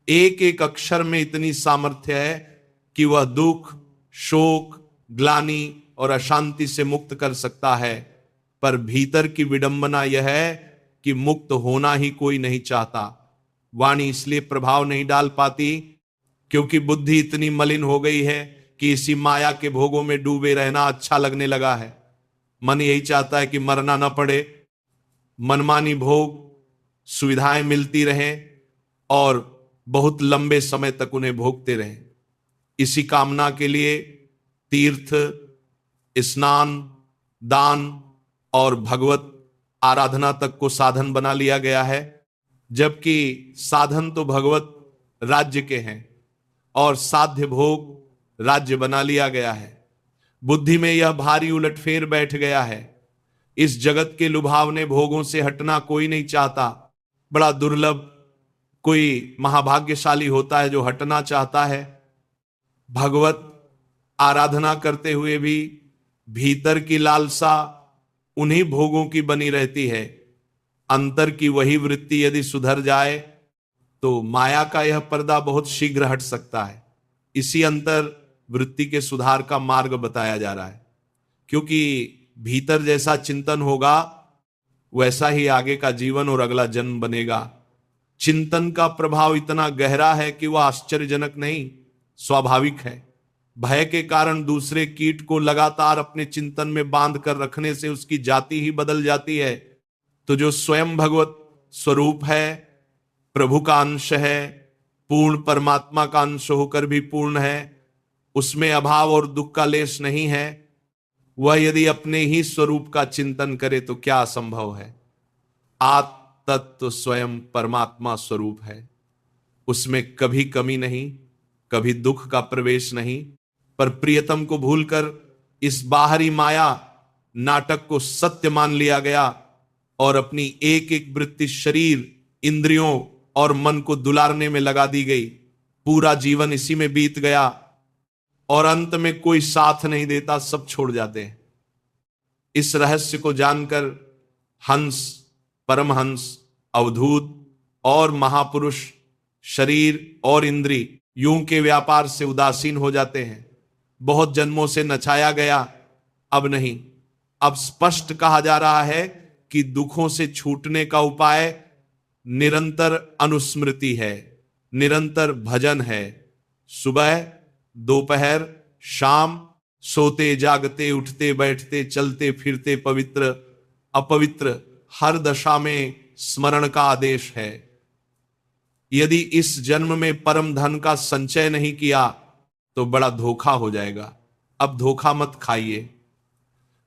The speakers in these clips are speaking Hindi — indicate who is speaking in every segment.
Speaker 1: एक एक अक्षर में इतनी सामर्थ्य है कि वह दुख, शोक, ग्लानि और अशांति से मुक्त कर सकता है। पर भीतर की विडंबना यह है कि मुक्त होना ही कोई नहीं चाहता। वाणी इसलिए प्रभाव नहीं डाल पाती क्योंकि बुद्धि इतनी मलिन हो गई है कि इसी माया के भोगों में डूबे रहना अच्छा लगने लगा है। मन यही चाहता है कि मरना न पड़े, मनमानी भोग सुविधाएं मिलती रहें और बहुत लंबे समय तक उन्हें भोगते रहें। इसी कामना के लिए तीर्थ, स्नान, दान और भगवत आराधना तक को साधन बना लिया गया है, जबकि साधन तो भगवत राज्य के हैं और साध्य भोग राज्य बना लिया गया है। बुद्धि में यह भारी उलटफेर बैठ गया है। इस जगत के लुभावने भोगों से हटना कोई नहीं चाहता। बड़ा दुर्लभ कोई महाभाग्यशाली होता है जो हटना चाहता है। भगवत आराधना करते हुए भी भीतर की लालसा उन्हीं भोगों की बनी रहती है। अंतर की वही वृत्ति यदि सुधर जाए तो माया का यह पर्दा बहुत शीघ्र हट सकता है। इसी अंतर वृत्ति के सुधार का मार्ग बताया जा रहा है, क्योंकि भीतर जैसा चिंतन होगा वैसा ही आगे का जीवन और अगला जन्म बनेगा। चिंतन का प्रभाव इतना गहरा है कि वह आश्चर्यजनक नहीं, स्वाभाविक है। भय के कारण दूसरे कीट को लगातार अपने चिंतन में बांध कर रखने से उसकी जाति ही बदल जाती है। तो जो स्वयं भगवत स्वरूप है, प्रभु का अंश है, पूर्ण परमात्मा का अंश होकर भी पूर्ण है, उसमें अभाव और दुख का लेश नहीं है, वह यदि अपने ही स्वरूप का चिंतन करे तो क्या असंभव है। आत्म तत्व स्वयं परमात्मा स्वरूप है, उसमें कभी कमी नहीं, कभी दुख का प्रवेश नहीं। पर प्रियतम को भूलकर इस बाहरी माया नाटक को सत्य मान लिया गया और अपनी एक एक वृत्ति शरीर, इंद्रियों और मन को दुलारने में लगा दी गई। पूरा जीवन इसी में बीत गया और अंत में कोई साथ नहीं देता, सब छोड़ जाते हैं। इस रहस्य को जानकर हंस, परमहंस, अवधूत और महापुरुष शरीर और इंद्री यूं के व्यापार से उदासीन हो जाते हैं। बहुत जन्मों से नचाया गया, अब नहीं। अब स्पष्ट कहा जा रहा है कि दुखों से छूटने का उपाय निरंतर अनुस्मृति है, निरंतर भजन है। सुबह, दोपहर, शाम, सोते जागते, उठते बैठते, चलते फिरते, पवित्र अपवित्र, हर दशा में स्मरण का आदेश है। यदि इस जन्म में परम धन का संचय नहीं किया तो बड़ा धोखा हो जाएगा। अब धोखा मत खाइए।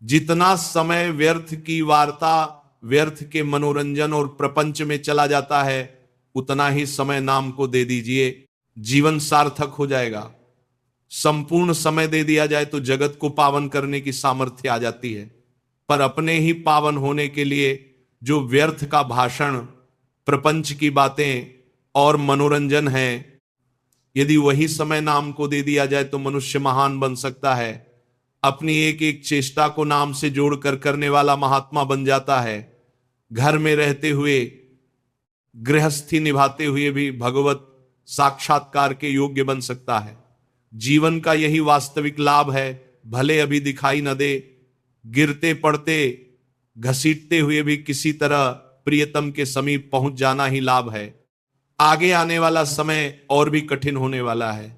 Speaker 1: जितना समय व्यर्थ की वार्ता, व्यर्थ के मनोरंजन और प्रपंच में चला जाता है, उतना ही समय नाम को दे दीजिए, जीवन सार्थक हो जाएगा। संपूर्ण समय दे दिया जाए तो जगत को पावन करने की सामर्थ्य आ जाती है। पर अपने ही पावन होने के लिए जो व्यर्थ का भाषण, प्रपंच की बातें और मनोरंजन है, यदि वही समय नाम को दे दिया जाए तो मनुष्य महान बन सकता है। अपनी एक एक चेष्टा को नाम से जोड़कर करने वाला महात्मा बन जाता है। घर में रहते हुए, गृहस्थी निभाते हुए भी भगवत साक्षात्कार के योग्य बन सकता है। जीवन का यही वास्तविक लाभ है। भले अभी दिखाई न दे, गिरते पड़ते, घसीटते हुए भी किसी तरह प्रियतम के समीप पहुंच जाना ही लाभ है। आगे आने वाला समय और भी कठिन होने वाला है,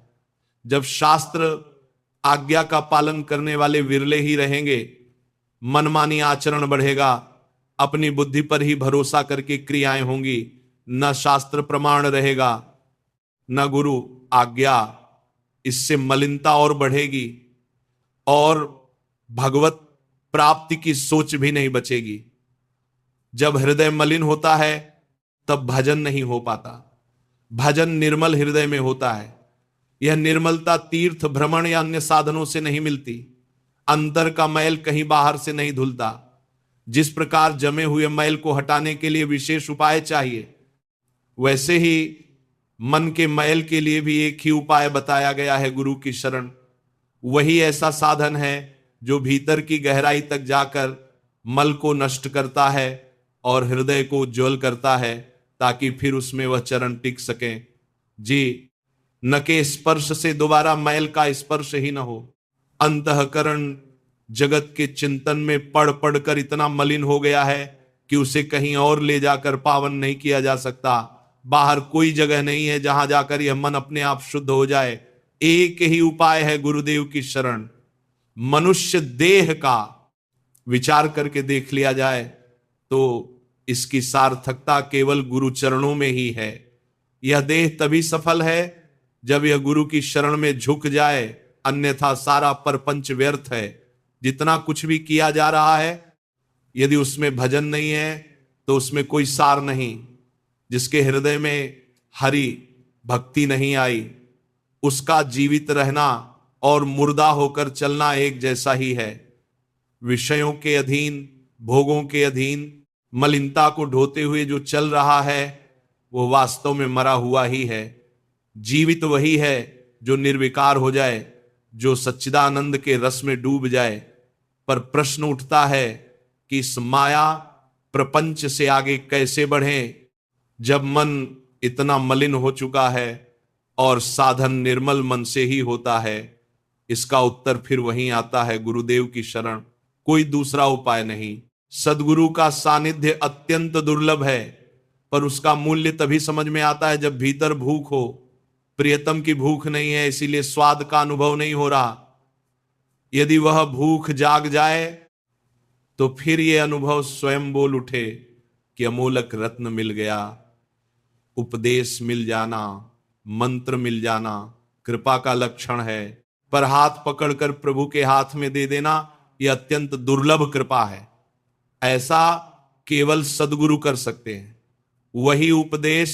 Speaker 1: जब शास्त्र आज्ञा का पालन करने वाले विरले ही रहेंगे। मनमानी आचरण बढ़ेगा, अपनी बुद्धि पर ही भरोसा करके क्रियाएं होंगी, न शास्त्र प्रमाण रहेगा न गुरु आज्ञा। इससे मलिनता और बढ़ेगी और भगवत प्राप्ति की सोच भी नहीं बचेगी। जब हृदय मलिन होता है तब भजन नहीं हो पाता। भजन निर्मल हृदय में होता है। यह निर्मलता तीर्थ, भ्रमण या अन्य साधनों से नहीं मिलती। अंतर का मैल कहीं बाहर से नहीं धुलता। जिस प्रकार जमे हुए मैल को हटाने के लिए विशेष उपाय चाहिए, वैसे ही मन के मैल के लिए भी एक ही उपाय बताया गया है, गुरु की शरण। वही ऐसा साधन है जो भीतर की गहराई तक जाकर मल को नष्ट करता है और हृदय को उज्ज्वल करता है, ताकि फिर उसमें वह चरण टिक सके। जी, न के स्पर्श से दोबारा मैल का स्पर्श ही न हो। अंतःकरण जगत के चिंतन में पढ़ पढ़ कर इतना मलिन हो गया है कि उसे कहीं और ले जाकर पावन नहीं किया जा सकता। बाहर कोई जगह नहीं है जहां जाकर यह मन अपने आप शुद्ध हो जाए। एक ही उपाय है, गुरुदेव की शरण। मनुष्य देह का विचार करके देख लिया जाए तो इसकी सार्थकता केवल गुरु चरणों में ही है। यह देह तभी सफल है जब यह गुरु की शरण में झुक जाए, अन्यथा सारा परपंच व्यर्थ है। जितना कुछ भी किया जा रहा है, यदि उसमें भजन नहीं है तो उसमें कोई सार नहीं। जिसके हृदय में हरि भक्ति नहीं आई, उसका जीवित रहना और मुर्दा होकर चलना एक जैसा ही है। विषयों के अधीन, भोगों के अधीन मलिनता को ढोते हुए जो चल रहा है, वो वास्तव में मरा हुआ ही है। जीवित वही है जो निर्विकार हो जाए, जो सच्चिदानंद के रस में डूब जाए। पर प्रश्न उठता है कि इस माया प्रपंच से आगे कैसे बढ़ें जब मन इतना मलिन हो चुका है और साधन निर्मल मन से ही होता है। इसका उत्तर फिर वहीं आता है, गुरुदेव की शरण। कोई दूसरा उपाय नहीं। सदगुरु का सानिध्य अत्यंत दुर्लभ है, पर उसका मूल्य तभी समझ में आता है जब भीतर भूख हो। प्रियतम की भूख नहीं है, इसीलिए स्वाद का अनुभव नहीं हो रहा। यदि वह भूख जाग जाए तो फिर यह अनुभव स्वयं बोल उठे कि अमोलक रत्न मिल गया। उपदेश मिल जाना, मंत्र मिल जाना कृपा का लक्षण है, पर हाथ पकड़कर प्रभु के हाथ में दे देना यह अत्यंत दुर्लभ कृपा है। ऐसा केवल सदगुरु कर सकते हैं। वही उपदेश,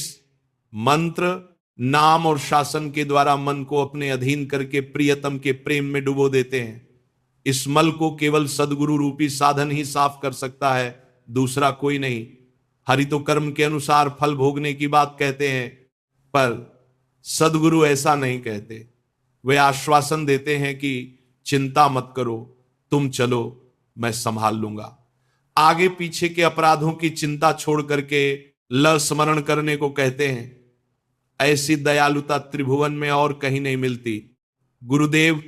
Speaker 1: मंत्र, नाम और शासन के द्वारा मन को अपने अधीन करके प्रियतम के प्रेम में डुबो देते हैं। इस मल को केवल सदगुरु रूपी साधन ही साफ कर सकता है, दूसरा कोई नहीं। हरि तो कर्म के अनुसार फल भोगने की बात कहते हैं, पर सदगुरु ऐसा नहीं कहते। वे आश्वासन देते हैं कि चिंता मत करो, तुम चलो, मैं संभाल लूंगा। आगे पीछे के अपराधों की चिंता छोड़ करके ल स्मरण करने को कहते हैं। ऐसी दयालुता त्रिभुवन में और कहीं नहीं मिलती। गुरुदेव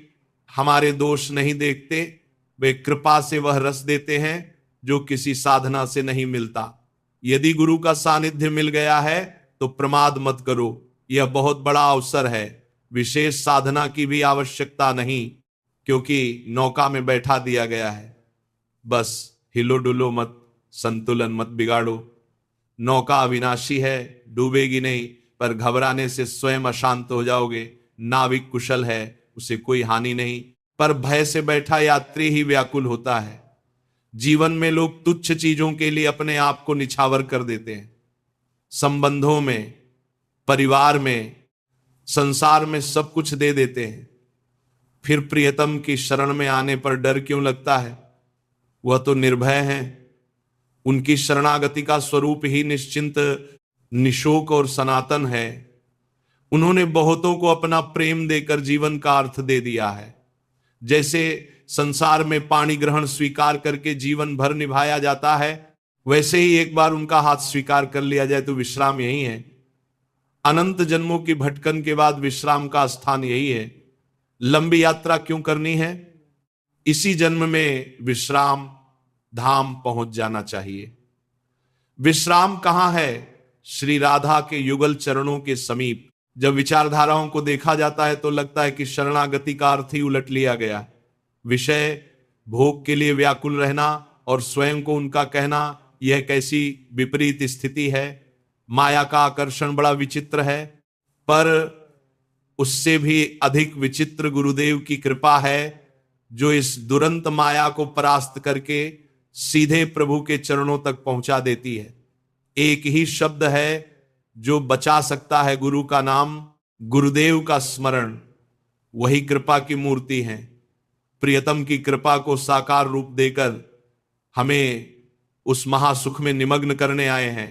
Speaker 1: हमारे दोष नहीं देखते, वे कृपा से वह रस देते हैं जो किसी साधना से नहीं मिलता। यदि गुरु का सानिध्य मिल गया है तो प्रमाद मत करो, यह बहुत बड़ा अवसर है। विशेष साधना की भी आवश्यकता नहीं, क्योंकि नौका में बैठा दिया गया है। बस हिलो डुलो मत, संतुलन मत बिगाड़ो। नौका अविनाशी है, डूबेगी नहीं, पर घबराने से स्वयं अशांत हो जाओगे। नाविक कुशल है, उसे कोई हानि नहीं, पर भय से बैठा यात्री ही व्याकुल होता है। जीवन में लोग तुच्छ चीजों के लिए अपने आप को निछावर कर देते हैं। संबंधों में, परिवार में, संसार में सब कुछ दे देते हैं। फिर प्रियतम की शरण में आने पर डर क्यों लगता है? वह तो निर्भय हैं। उनकी शरणागति का स्वरूप ही निश्चिंत, निशोक और सनातन है। उन्होंने बहुतों को अपना प्रेम देकर जीवन का अर्थ दे दिया है। जैसे संसार में पाणी ग्रहण स्वीकार करके जीवन भर निभाया जाता है, वैसे ही एक बार उनका हाथ स्वीकार कर लिया जाए तो विश्राम यही है। अनंत जन्मों की भटकन के बाद विश्राम का स्थान यही है। लंबी यात्रा क्यों करनी है? इसी जन्म में विश्राम धाम पहुंच जाना चाहिए। विश्राम कहां है? श्री राधा के युगल चरणों के समीप। जब विचारधाराओं को देखा जाता है तो लगता है कि शरणागति का अर्थ ही उलट लिया गया। विषय भोग के लिए व्याकुल रहना और स्वयं को उनका कहना, यह कैसी विपरीत स्थिति है। माया का आकर्षण बड़ा विचित्र है, पर उससे भी अधिक विचित्र गुरुदेव की कृपा है, जो इस दुरंत माया को परास्त करके सीधे प्रभु के चरणों तक पहुंचा देती है। एक ही शब्द है जो बचा सकता है गुरु का नाम, गुरुदेव का स्मरण। वही कृपा की मूर्ति है। प्रियतम की कृपा को साकार रूप देकर हमें उस महासुख में निमग्न करने आए हैं।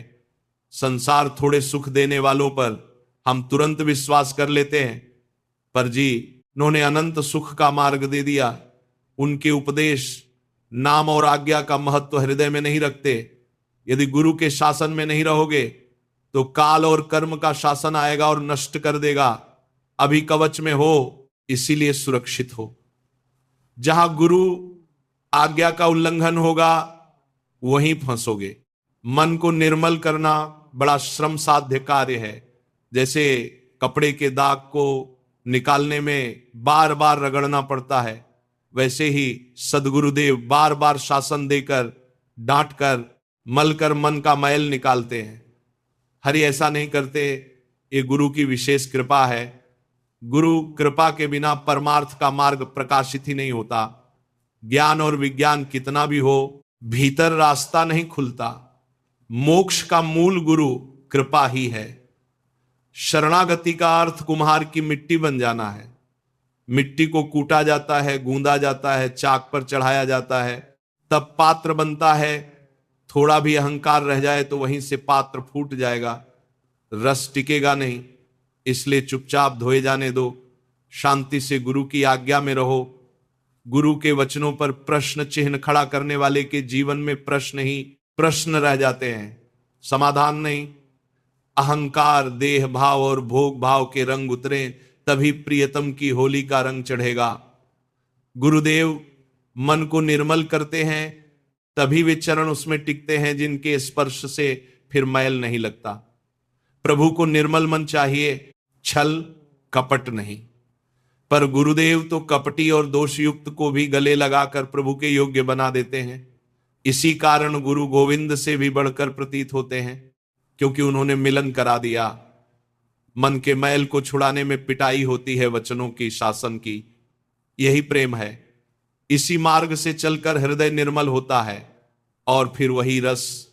Speaker 1: संसार थोड़े सुख देने वालों पर हम तुरंत विश्वास कर लेते हैं, पर जी उन्होंने अनंत सुख का मार्ग दे दिया। उनके उपदेश, नाम और आज्ञा का महत्व हृदय में नहीं रखते। यदि गुरु के शासन में नहीं रहोगे तो काल और कर्म का शासन आएगा और नष्ट कर देगा। अभी कवच में हो, इसीलिए सुरक्षित हो। जहां गुरु आज्ञा का उल्लंघन होगा वहीं फंसोगे। मन को निर्मल करना बड़ा श्रम साध्य कार्य है। जैसे कपड़े के दाग को निकालने में बार बार रगड़ना पड़ता है, वैसे ही सदगुरुदेव बार बार शासन देकर, डांटकर, मलकर मन का मैल निकालते हैं। हरि ऐसा नहीं करते, ये गुरु की विशेष कृपा है। गुरु कृपा के बिना परमार्थ का मार्ग प्रकाशित ही नहीं होता। ज्ञान और विज्ञान कितना भी हो, भीतर रास्ता नहीं खुलता। मोक्ष का मूल गुरु कृपा ही है। शरणागति का अर्थ कुम्हार की मिट्टी बन जाना है। मिट्टी को कूटा जाता है, गूंदा जाता है, चाक पर चढ़ाया जाता है, तब पात्र बनता है। थोड़ा भी अहंकार रह जाए तो वहीं से पात्र फूट जाएगा, रस टिकेगा नहीं। इसलिए चुपचाप धोए जाने दो, शांति से गुरु की आज्ञा में रहो। गुरु के वचनों पर प्रश्न चिन्ह खड़ा करने वाले के जीवन में प्रश्न ही प्रश्न रह जाते हैं, समाधान नहीं। अहंकार, देह भाव और भोग भाव के रंग उतरे, तभी प्रियतम की होली का रंग चढ़ेगा। गुरुदेव मन को निर्मल करते हैं, तभी वे चरण उसमें टिकते हैं जिनके स्पर्श से फिर मैल नहीं लगता। प्रभु को निर्मल मन चाहिए, छल कपट नहीं। पर गुरुदेव तो कपटी और दोषयुक्त को भी गले लगाकर प्रभु के योग्य बना देते हैं। इसी कारण गुरु गोविंद से भी बढ़कर प्रतीत होते हैं, क्योंकि उन्होंने मिलन करा दिया। मन के मैल को छुड़ाने में पिटाई होती है वचनों की, शासन की। यही प्रेम है। इसी मार्ग से चलकर हृदय निर्मल होता है और फिर वही रस,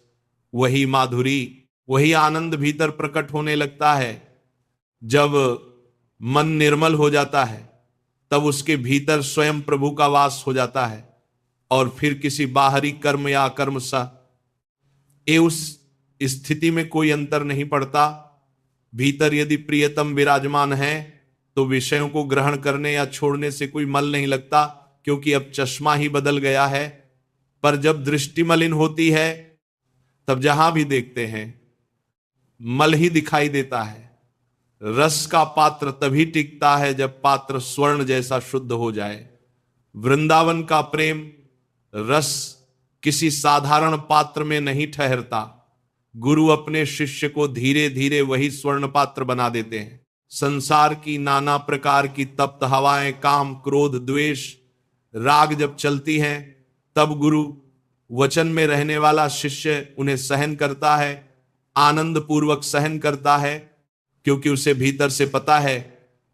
Speaker 1: वही माधुरी, वही आनंद भीतर प्रकट होने लगता है। जब मन निर्मल हो जाता है तब उसके भीतर स्वयं प्रभु का वास हो जाता है और फिर किसी बाहरी कर्म या अकर्म सा ये उस स्थिति में कोई अंतर नहीं पड़ता। भीतर यदि प्रियतम विराजमान है तो विषयों को ग्रहण करने या छोड़ने से कोई मल नहीं लगता, क्योंकि अब चश्मा ही बदल गया है। पर जब दृष्टि मलिन होती है तब जहां भी देखते हैं मल ही दिखाई देता है। रस का पात्र तभी टिकता है जब पात्र स्वर्ण जैसा शुद्ध हो जाए। वृंदावन का प्रेम रस किसी साधारण पात्र में नहीं ठहरता। गुरु अपने शिष्य को धीरे धीरे वही स्वर्ण पात्र बना देते हैं। संसार की नाना प्रकार की तप्त हवाएं, काम, क्रोध, द्वेष, राग जब चलती हैं, तब गुरु वचन में रहने वाला शिष्य उन्हें सहन करता है, आनंद पूर्वक सहन करता है, क्योंकि उसे भीतर से पता है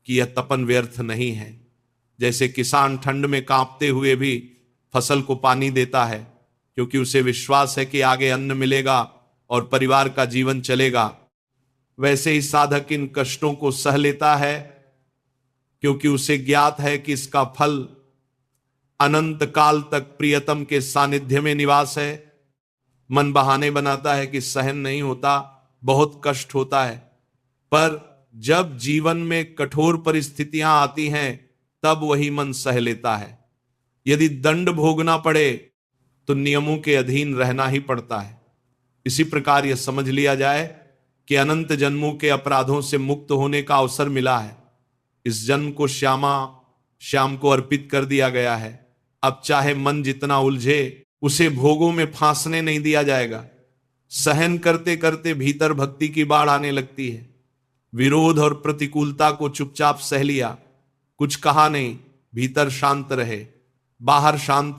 Speaker 1: कि यह तपन व्यर्थ नहीं है। जैसे किसान ठंड में कांपते हुए भी फसल को पानी देता है, क्योंकि उसे विश्वास है कि आगे अन्न मिलेगा और परिवार का जीवन चलेगा। वैसे ही साधक इन कष्टों को सह लेता है, क्योंकि उसे ज्ञात है कि इसका फल अनंत काल तक प्रियतम के सानिध्य में निवास है। मन बहाने बनाता है कि सहन नहीं होता, बहुत कष्ट होता है, पर जब जीवन में कठोर परिस्थितियां आती हैं तब वही मन सह लेता है। यदि दंड भोगना पड़े तो नियमों के अधीन रहना ही पड़ता है। इसी प्रकार यह समझ लिया जाए कि अनंत जन्मों के अपराधों से मुक्त होने का अवसर मिला है। इस जन्म को श्याम को अर्पित कर दिया गया है। अब चाहे मन जितना उलझे, उसे भोगों में फांसने नहीं दिया जाएगा। सहन करते करते भीतर भक्ति की बाढ़ आने लगती है। विरोध और प्रतिकूलता को चुपचाप सह लिया, कुछ कहा नहीं, भीतर शांत रहे, बाहर शांत,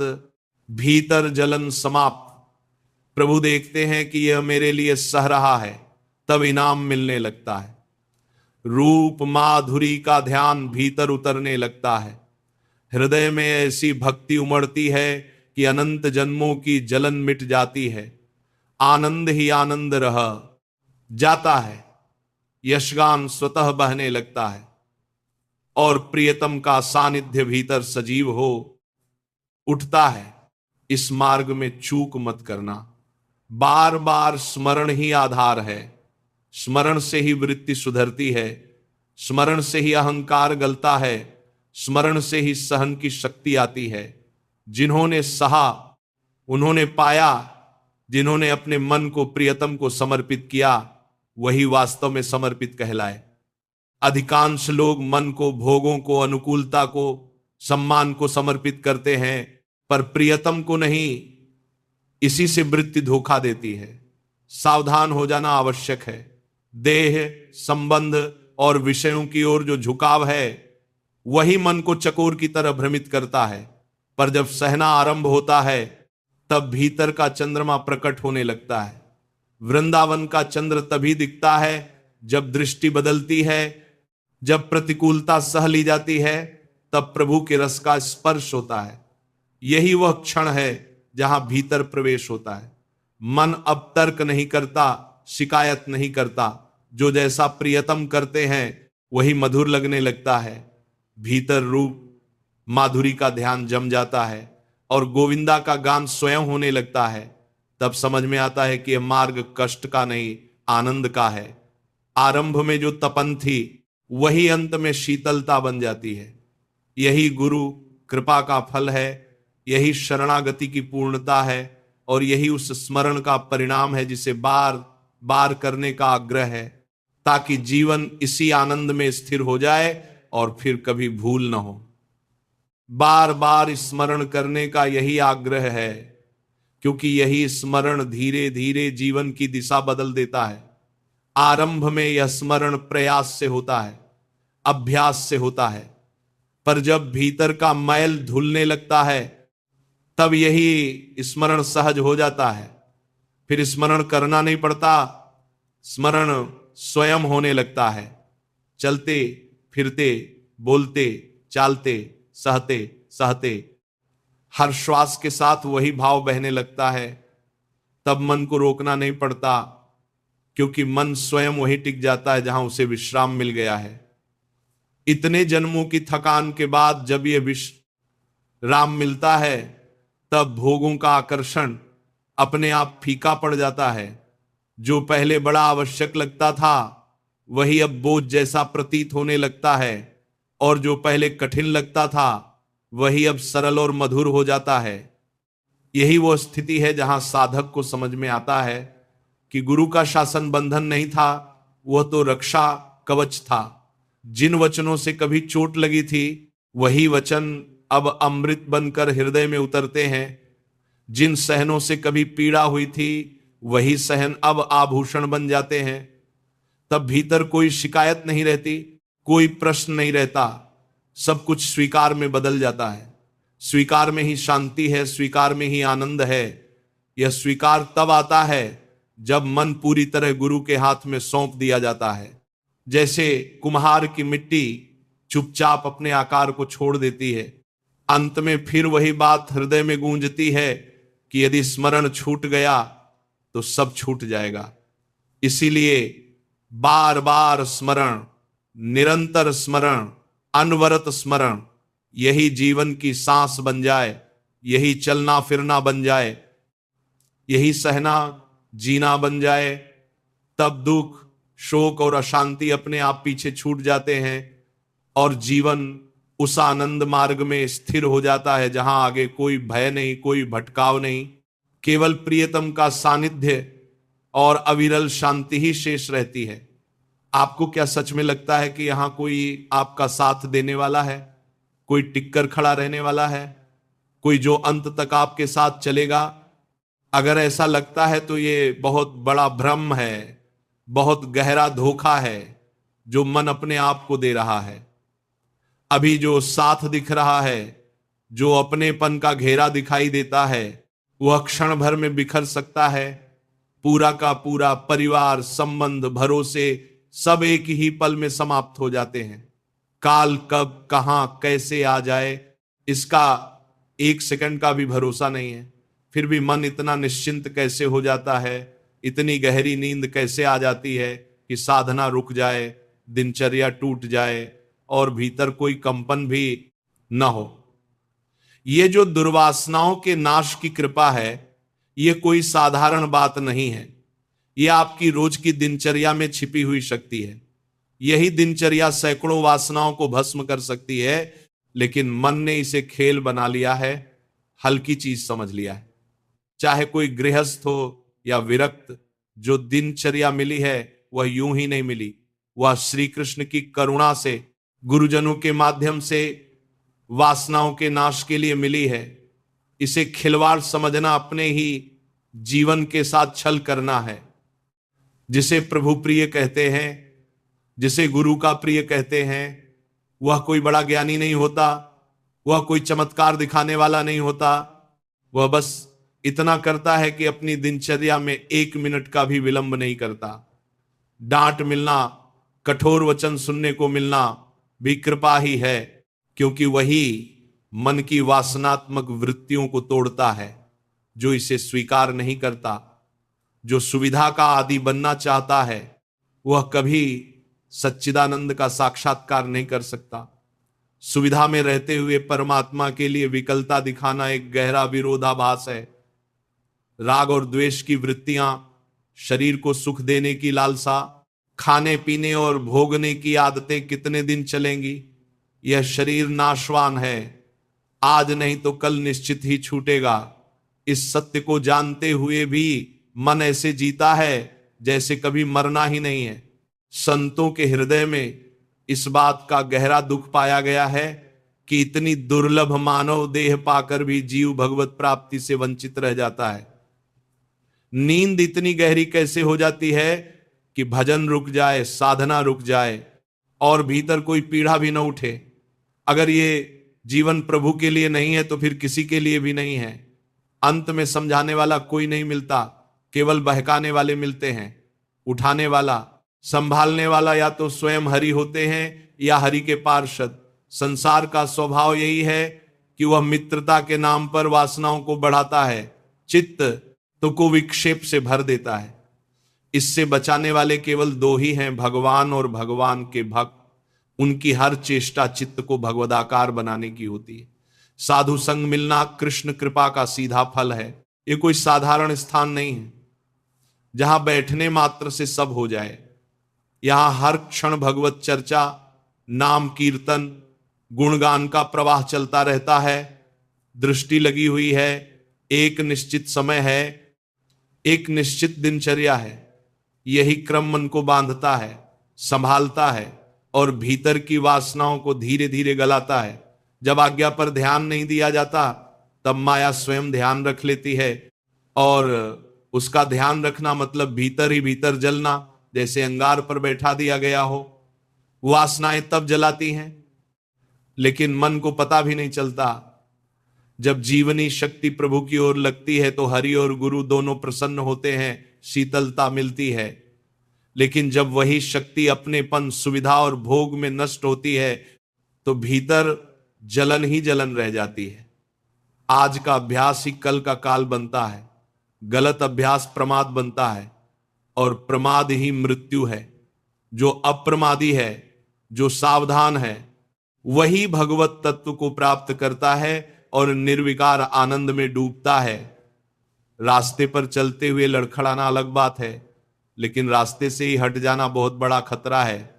Speaker 1: भीतर जलन समाप्त। प्रभु देखते हैं कि यह मेरे लिए सह रहा है, तब इनाम मिलने लगता है। रूप माधुरी का ध्यान भीतर उतरने लगता है। हृदय में ऐसी भक्ति उमड़ती है कि अनंत जन्मों की जलन मिट जाती है। आनंद ही आनंद रह जाता है। यशगान स्वतः बहने लगता है और प्रियतम का सानिध्य भीतर सजीव हो उठता है। इस मार्ग में चूक मत करना। बार बार स्मरण ही आधार है। स्मरण से ही वृत्ति सुधरती है, स्मरण से ही अहंकार गलता है, स्मरण से ही सहन की शक्ति आती है। जिन्होंने सहा उन्होंने पाया, जिन्होंने अपने मन को प्रियतम को समर्पित किया वही वास्तव में समर्पित कहलाए। अधिकांश लोग मन को, भोगों को, अनुकूलता को, सम्मान को समर्पित करते हैं, पर प्रियतम को नहीं। इसी से वृत्ति धोखा देती है। सावधान हो जाना आवश्यक है। देह, संबंध और विषयों की ओर जो झुकाव है वही मन को चकोर की तरह भ्रमित करता है। पर जब सहना आरंभ होता है तब भीतर का चंद्रमा प्रकट होने लगता है। वृंदावन का चंद्र तभी दिखता है जब दृष्टि बदलती है। जब प्रतिकूलता सह ली जाती है तब प्रभु के रस का स्पर्श होता है। यही वह क्षण है जहां भीतर प्रवेश होता है। मन अब तर्क नहीं करता, शिकायत नहीं करता। जो जैसा प्रियतम करते हैं वही मधुर लगने लगता है। भीतर रूप माधुरी का ध्यान जम जाता है और गोविंदा का गान स्वयं होने लगता है। तब समझ में आता है कि यह मार्ग कष्ट का नहीं, आनंद का है। आरंभ में जो तपन थी वही अंत में शीतलता बन जाती है। यही गुरु कृपा का फल है, यही शरणागति की पूर्णता है और यही उस स्मरण का परिणाम है जिसे बार बार करने का आग्रह है, ताकि जीवन इसी आनंद में स्थिर हो जाए और फिर कभी भूल न हो। बार बार स्मरण करने का यही आग्रह है, क्योंकि यही स्मरण धीरे धीरे जीवन की दिशा बदल देता है। आरंभ में यह स्मरण प्रयास से होता है, अभ्यास से होता है, पर जब भीतर का मैल धुलने लगता है तब यही स्मरण सहज हो जाता है। फिर स्मरण करना नहीं पड़ता, स्मरण स्वयं होने लगता है। चलते फिरते, बोलते, चालते, सहते सहते हर श्वास के साथ वही भाव बहने लगता है। तब मन को रोकना नहीं पड़ता, क्योंकि मन स्वयं वही टिक जाता है जहां उसे विश्राम मिल गया है। इतने जन्मों की थकान के बाद जब यह विश्राम मिलता है तब भोगों का आकर्षण अपने आप फीका पड़ जाता है। जो पहले बड़ा आवश्यक लगता था वही अब बोझ जैसा प्रतीत होने लगता है, और जो पहले कठिन लगता था वही अब सरल और मधुर हो जाता है। यही वो स्थिति है जहां साधक को समझ में आता है कि गुरु का शासन बंधन नहीं था, वह तो रक्षा कवच था। जिन वचनों से कभी चोट लगी थी वही वचन अब अमृत बनकर हृदय में उतरते हैं। जिन सहनों से कभी पीड़ा हुई थी वही सहन अब आभूषण बन जाते हैं। तब भीतर कोई शिकायत नहीं रहती, कोई प्रश्न नहीं रहता, सब कुछ स्वीकार में बदल जाता है। स्वीकार में ही शांति है, स्वीकार में ही आनंद है। यह स्वीकार तब आता है जब मन पूरी तरह गुरु के हाथ में सौंप दिया जाता है। जैसे कुम्हार की मिट्टी चुपचाप अपने आकार को छोड़ देती है। अंत में फिर वही बात हृदय में गूंजती है कि यदि स्मरण छूट गया तो सब छूट जाएगा। इसीलिए बार बार स्मरण, निरंतर स्मरण, अनवरत स्मरण, यही जीवन की सांस बन जाए, यही चलना फिरना बन जाए, यही सहना जीना बन जाए। तब दुख, शोक और अशांति अपने आप पीछे छूट जाते हैं और जीवन उस आनंद मार्ग में स्थिर हो जाता है जहां आगे कोई भय नहीं, कोई भटकाव नहीं, केवल प्रियतम का सानिध्य और अविरल शांति ही शेष रहती है। आपको क्या सच में लगता है कि यहां कोई आपका साथ देने वाला है, कोई टिककर खड़ा रहने वाला है, कोई जो अंत तक आपके साथ चलेगा? अगर ऐसा लगता है तो ये बहुत बड़ा भ्रम है, बहुत गहरा धोखा है जो मन अपने आप को दे रहा है। अभी जो साथ दिख रहा है, जो अपनेपन का घेरा दिखाई देता है, वह क्षण भर में बिखर सकता है। पूरा का पूरा परिवार, संबंध, भरोसे सब एक ही पल में समाप्त हो जाते हैं। काल कब कहां कैसे आ जाए इसका एक सेकंड का भी भरोसा नहीं है। फिर भी मन इतना निश्चिंत कैसे हो जाता है, इतनी गहरी नींद कैसे आ जाती है कि साधना रुक जाए, दिनचर्या टूट जाए और भीतर कोई कंपन भी न हो। ये जो दुर्वासनाओं के नाश की कृपा है, ये कोई साधारण बात नहीं है। ये आपकी रोज की दिनचर्या में छिपी हुई शक्ति है। यही दिनचर्या सैकड़ों वासनाओं को भस्म कर सकती है, लेकिन मन ने इसे खेल बना लिया है, हल्की चीज समझ लिया है। चाहे कोई गृहस्थ हो या विरक्त, जो दिनचर्या मिली है वह यूं ही नहीं मिली, वह श्री कृष्ण की करुणा से, गुरुजनों के माध्यम से वासनाओं के नाश के लिए मिली है। इसे खिलवाड़ समझना अपने ही जीवन के साथ छल करना है। जिसे प्रभु प्रिय कहते हैं, जिसे गुरु का प्रिय कहते हैं, वह कोई बड़ा ज्ञानी नहीं होता, वह कोई चमत्कार दिखाने वाला नहीं होता। वह बस इतना करता है कि अपनी दिनचर्या में 1 मिनट का भी विलंब नहीं करता। डांट मिलना, कठोर वचन सुनने को मिलना भी कृपा ही है, क्योंकि वही मन की वासनात्मक वृत्तियों को तोड़ता है। जो इसे स्वीकार नहीं करता, जो सुविधा का आदि बनना चाहता है, वह कभी सच्चिदानंद का साक्षात्कार नहीं कर सकता। सुविधा में रहते हुए परमात्मा के लिए विकलता दिखाना एक गहरा विरोधाभास है। राग और द्वेष की वृत्तियां, शरीर को सुख देने की लालसा, खाने पीने और भोगने की आदतें कितने दिन चलेंगी? यह शरीर नाशवान है, आज नहीं तो कल निश्चित ही छूटेगा। इस सत्य को जानते हुए भी मन ऐसे जीता है जैसे कभी मरना ही नहीं है। संतों के हृदय में इस बात का गहरा दुख पाया गया है कि इतनी दुर्लभ मानव देह पाकर भी जीव भगवत प्राप्ति से वंचित रह जाता है। नींद इतनी गहरी कैसे हो जाती है कि भजन रुक जाए, साधना रुक जाए और भीतर कोई पीड़ा भी न उठे। अगर ये जीवन प्रभु के लिए नहीं है तो फिर किसी के लिए भी नहीं है। अंत में समझाने वाला कोई नहीं मिलता, केवल बहकाने वाले मिलते हैं। उठाने वाला, संभालने वाला या तो स्वयं हरि होते हैं या हरि के पार्षद। संसार का स्वभाव यही है कि वह मित्रता के नाम पर वासनाओं को बढ़ाता है, चित्त तो को विक्षेप से भर देता है। इससे बचाने वाले केवल 2 ही हैं, भगवान और भगवान के भक्त। उनकी हर चेष्टा चित्त को भगवदाकार बनाने की होती है। साधु संग मिलना कृष्ण कृपा का सीधा फल है। ये कोई साधारण स्थान नहीं है जहां बैठने मात्र से सब हो जाए। यहां हर क्षण भगवत चर्चा, नाम कीर्तन, गुणगान का प्रवाह चलता रहता है। दृष्टि लगी हुई है, एक निश्चित समय है, एक निश्चित दिनचर्या है। यही क्रम मन को बांधता है, संभालता है और भीतर की वासनाओं को धीरे धीरे गलाता है। जब आज्ञा पर ध्यान नहीं दिया जाता तब माया स्वयं ध्यान रख लेती है, और उसका ध्यान रखना मतलब भीतर ही भीतर जलना, जैसे अंगार पर बैठा दिया गया हो। वासनाएं तब जलाती हैं, लेकिन मन को पता भी नहीं चलता। जब जीवनी शक्ति प्रभु की ओर लगती है तो हरि और गुरु दोनों प्रसन्न होते हैं, शीतलता मिलती है। लेकिन जब वही शक्ति अपनेपन, सुविधा और भोग में नष्ट होती है तो भीतर जलन ही जलन रह जाती है। आज का अभ्यास ही कल का काल बनता है, गलत अभ्यास प्रमाद बनता है और प्रमाद ही मृत्यु है। जो अप्रमादी है, जो सावधान है, वही भगवत तत्व को प्राप्त करता है और निर्विकार आनंद में डूबता है। रास्ते पर चलते हुए लड़खड़ाना अलग बात है, लेकिन रास्ते से ही हट जाना बहुत बड़ा खतरा है।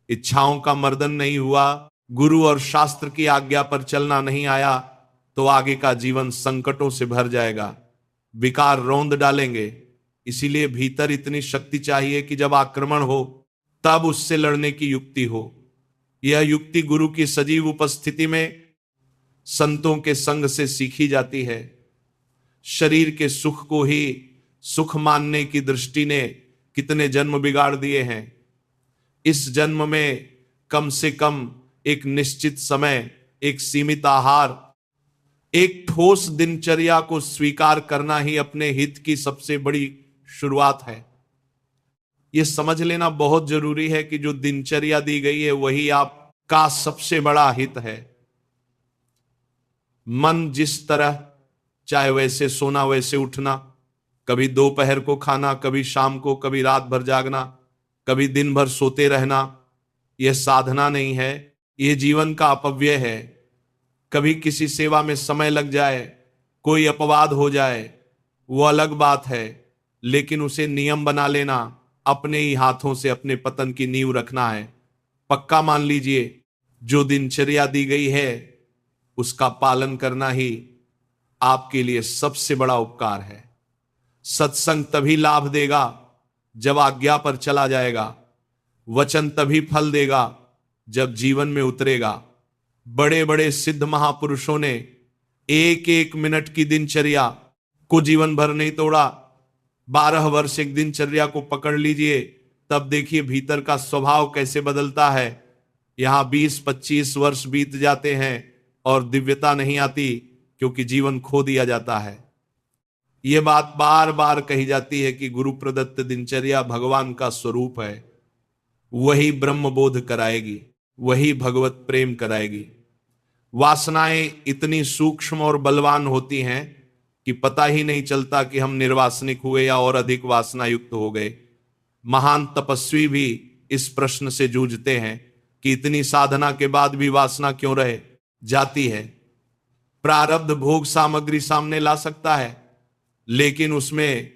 Speaker 1: इच्छाओं का मर्दन नहीं हुआ, गुरु और शास्त्र की आज्ञा पर चलना नहीं आया तो आगे का जीवन संकटों से भर जाएगा, विकार रौंद डालेंगे। इसीलिए भीतर इतनी शक्ति चाहिए कि जब आक्रमण हो तब उससे लड़ने की युक्ति हो। यह युक्ति गुरु की सजीव उपस्थिति में संतों के संग से सीखी जाती है। शरीर के सुख को ही सुख मानने की दृष्टि ने कितने जन्म बिगाड़ दिए हैं। इस जन्म में कम से कम एक निश्चित समय, एक सीमित आहार, एक ठोस दिनचर्या को स्वीकार करना ही अपने हित की सबसे बड़ी शुरुआत है। यह समझ लेना बहुत जरूरी है कि जो दिनचर्या दी गई है वही आपका सबसे बड़ा हित है। मन जिस तरह चाहे वैसे सोना, वैसे उठना, कभी दोपहर को खाना, कभी शाम को, कभी रात भर जागना, कभी दिन भर सोते रहना, यह साधना नहीं है, यह जीवन का अपव्यय है। कभी किसी सेवा में समय लग जाए, कोई अपवाद हो जाए, वो अलग बात है, लेकिन उसे नियम बना लेना, अपने ही हाथों से अपने पतन की नींव रखना है। पक्का मान लीजिए, जो दिनचर्या दी गई है उसका पालन करना ही आपके लिए सबसे बड़ा उपकार है। सत्संग तभी लाभ देगा जब आज्ञा पर चला जाएगा। वचन तभी फल देगा जब जीवन में उतरेगा। बड़े बड़े सिद्ध महापुरुषों ने एक एक मिनट की दिनचर्या को जीवन भर नहीं तोड़ा। 12 वर्ष एक दिनचर्या को पकड़ लीजिए, तब देखिए भीतर का स्वभाव कैसे बदलता है। यहां 20-25 वर्ष बीत जाते हैं और दिव्यता नहीं आती, क्योंकि जीवन खो दिया जाता है। यह बात बार बार कही जाती है कि गुरु प्रदत्त दिनचर्या भगवान का स्वरूप है। वही ब्रह्म बोध कराएगी, वही भगवत प्रेम कराएगी। वासनाएं इतनी सूक्ष्म और बलवान होती हैं कि पता ही नहीं चलता कि हम निर्वासनिक हुए या और अधिक वासना युक्त हो गए। महान तपस्वी भी इस प्रश्न से जूझते हैं कि इतनी साधना के बाद भी वासना क्यों रह जाती है। प्रारब्ध भोग सामग्री सामने ला सकता है, लेकिन उसमें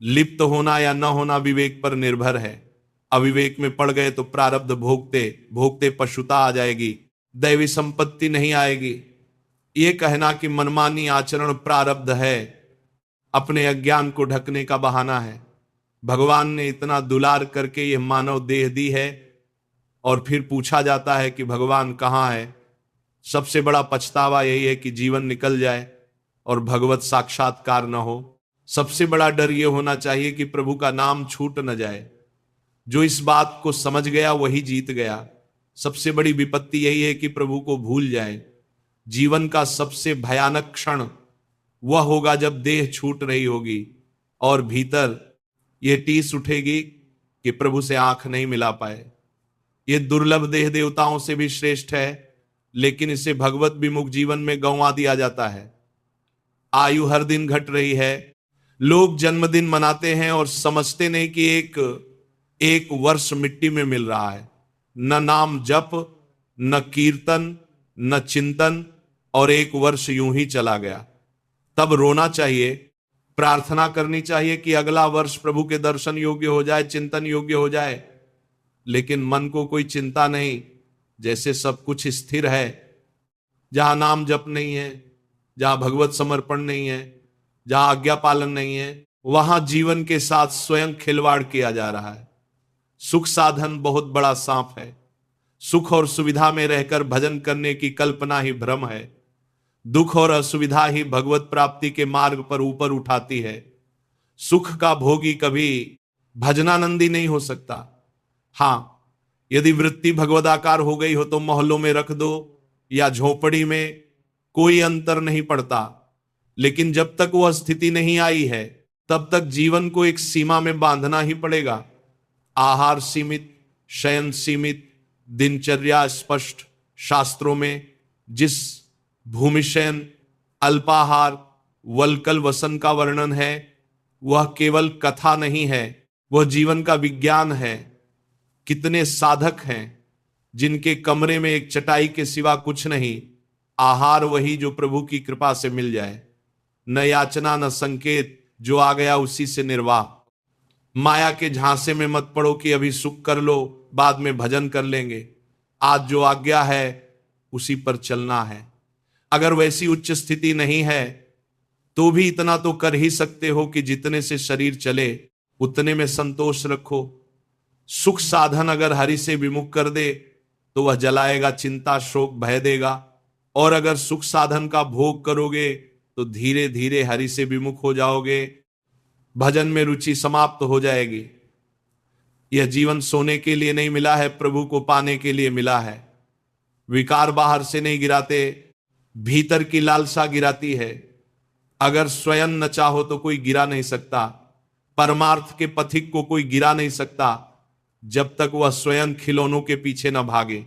Speaker 1: लिप्त होना या न होना विवेक पर निर्भर है। अविवेक में पड़ गए तो प्रारब्ध भोगते भोगते पशुता आ जाएगी, दैवी संपत्ति नहीं आएगी। यह कहना कि मनमानी आचरण प्रारब्ध है, अपने अज्ञान को ढकने का बहाना है। भगवान ने इतना दुलार करके यह मानव देह दी है और फिर पूछा जाता है कि भगवान कहाँ है। सबसे बड़ा पछतावा यही है कि जीवन निकल जाए और भगवत साक्षात्कार न हो। सबसे बड़ा डर यह होना चाहिए कि प्रभु का नाम छूट न जाए। जो इस बात को समझ गया वही जीत गया। सबसे बड़ी विपत्ति यही है कि प्रभु को भूल जाए। जीवन का सबसे भयानक क्षण वह होगा जब देह छूट रही होगी और भीतर यह टीस उठेगी कि प्रभु से आंख नहीं मिला पाए। यह दुर्लभ देह देवताओं से भी श्रेष्ठ है, लेकिन इसे भगवत विमुख जीवन में गंवा दिया जाता है। आयु हर दिन घट रही है। लोग जन्मदिन मनाते हैं और समझते नहीं कि एक वर्ष मिट्टी में मिल रहा है। न नाम जप, न कीर्तन, न चिंतन, और एक वर्ष यूं ही चला गया। तब रोना चाहिए, प्रार्थना करनी चाहिए कि अगला वर्ष प्रभु के दर्शन योग्य हो जाए, चिंतन योग्य हो जाए। लेकिन मन को कोई चिंता नहीं, जैसे सब कुछ स्थिर है। जहां नाम जप नहीं है, जहां भगवत समर्पण नहीं है, जहां आज्ञा पालन नहीं है, वहां जीवन के साथ स्वयं खिलवाड़ किया जा रहा है। सुख साधन बहुत बड़ा सांप है। सुख और सुविधा में रहकर भजन करने की कल्पना ही भ्रम है। दुख और असुविधा ही भगवत प्राप्ति के मार्ग पर ऊपर उठाती है। सुख का भोगी कभी भजनानंदी नहीं हो सकता। हां, यदि वृत्ति भगवदाकार हो गई हो तो मोहल्लों में रख दो या झोपड़ी में, कोई अंतर नहीं पड़ता। लेकिन जब तक वह स्थिति नहीं आई है, तब तक जीवन को एक सीमा में बांधना ही पड़ेगा। आहार सीमित, शयन सीमित, दिनचर्या स्पष्ट। शास्त्रों में जिस भूमिशयन, अल्पाहार, वल्कल वसन का वर्णन है, वह केवल कथा नहीं है, वह जीवन का विज्ञान है। कितने साधक हैं जिनके कमरे में एक चटाई के सिवा कुछ नहीं। आहार वही जो प्रभु की कृपा से मिल जाए। न याचना न संकेत, जो आ गया उसी से निर्वाह। माया के झांसे में मत पड़ो कि अभी सुख कर लो, बाद में भजन कर लेंगे। आज जो आज्ञा है उसी पर चलना है। अगर वैसी उच्च स्थिति नहीं है तो भी इतना तो कर ही सकते हो कि जितने से शरीर चले उतने में संतोष रखो। सुख साधन अगर हरि से विमुख कर दे तो वह जलाएगा, चिंता शोक भय देगा। और अगर सुख साधन का भोग करोगे तो धीरे धीरे हरि से विमुख हो जाओगे। भजन में रुचि समाप्त हो जाएगी। यह जीवन सोने के लिए नहीं मिला है, प्रभु को पाने के लिए मिला है। विकार बाहर से नहीं गिराते, भीतर की लालसा गिराती है। अगर स्वयं न चाहो तो कोई गिरा नहीं सकता। परमार्थ के पथिक को कोई गिरा नहीं सकता जब तक वह स्वयं खिलौनों के पीछे न भागे।